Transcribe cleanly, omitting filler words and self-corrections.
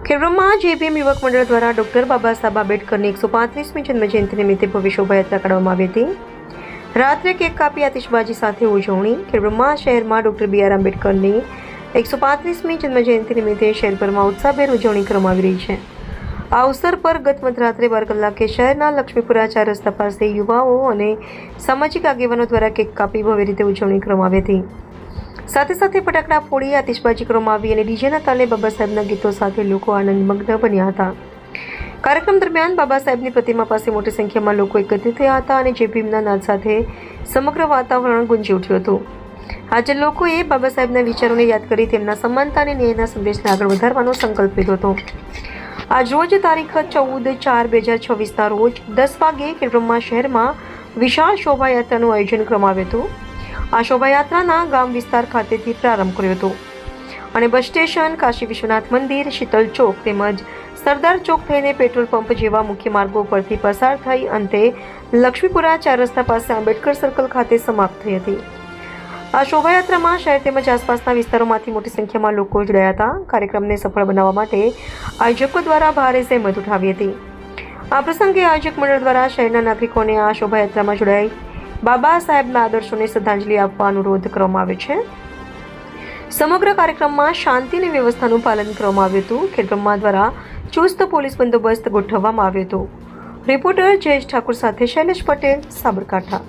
Khedbrahma JBM યુવક મંડળ દ્વારા ડોક્ટર બાબા સાહેબ આંબેડકરની 135મી જન્મજયંતિ નિમિત્તે ભવ્ય શોભાયાત્રા કાઢવામાં આવી હતી। રાત્રે કેક કાપી આતિશબાજી સાથે ઉજવણી। ખેડબ્રહ્મા શહેરમાં ડોક્ટર બી આર આંબેડકરની 135મી જન્મજયંતિ નિમિત્તે શહેરભરમાં ઉત્સાહભેર ઉજવણી કરવામાં આવી રહી છે। આ અવસર પર ગત મધરાત્રે 12 કલાકે શહેરના લક્ષ્મીપુરા 4 રસ્તા પાસે યુવાઓ અને સામાજિક આગેવાનો દ્વારા કેક કાપી ભવ્ય રીતે ઉજવણી કરવામાં આવી હતી। સાથે સાથે ફટાકડા ફોડી આતિશબાજી કરવામાં આવી અને ડીજેના તાલે બાબા સાહેબના ગીતો સાથે લોકો આનંદમગ્ન બન્યા હતા। કાર્યક્રમ દરમિયાન બાબા સાહેબની પ્રતિમા પાસે મોટી સંખ્યામાં લોકો એકત્રિત થયા હતા અને જેબીએમના નાદ સાથે સમગ્ર વાતાવરણ ગુંજી ઉઠ્યું હતું। હાજર લોકોએ બાબા સાહેબના વિચારોને યાદ કરી તેમના સમાનતા અને ન્યાયના સંદેશને આગળ વધારવાનો સંકલ્પ લીધો હતો। આજ રોજ તારીખ 14/4/2026ના રોજ 10 વાગે ખેડબ્રહ્મા શહેરમાં વિશાળ શોભાયાત્રાનું આયોજન કરવામાં આવ્યું હતું। આ શોભાયાત્રાના ગામ વિસ્તાર ખાતેથી પ્રારંભ કર્યો હતો અને બસ સ્ટેશન, કાશી વિશ્વનાથ મંદિર, શીતલ ચોક તેમજ સરદાર ચોક થઈને પેટ્રોલ પંપ જેવા મુખ્ય માર્ગો પરથી પસાર થઈ અંતે લક્ષ્મીપુરા 4 રસ્તા પાસે આંબેડકર સર્કલ ખાતે સમાપ્ત થઈ હતી। આ શોભાયાત્રામાં શહેર તેમજ આસપાસના વિસ્તારોમાંથી મોટી સંખ્યામાં લોકો જોડાયા હતા। કાર્યક્રમને સફળ બનાવવા માટે આયોજકો દ્વારા ભારે જહેમત ઉઠાવી હતી। આ પ્રસંગે આયોજક મંડળ દ્વારા શહેરના નાગરિકોને આ શોભાયાત્રામાં જોડાઈ બાબા સાહેબના આદર્શોને શ્રદ્ધાંજલિ આપવા અનુરોધ કરવામાં આવ્યો છે। સમગ્ર કાર્યક્રમમાં શાંતિ અને વ્યવસ્થાનું પાલન કરવામાં આવ્યું હતું। ખેડબ્રહ્મા દ્વારા ચુસ્ત પોલીસ બંદોબસ્ત ગોઠવવામાં આવ્યો હતો। રિપોર્ટર જયેશ ઠાકુર સાથે શૈલેષ પટેલ, સાબરકાંઠા।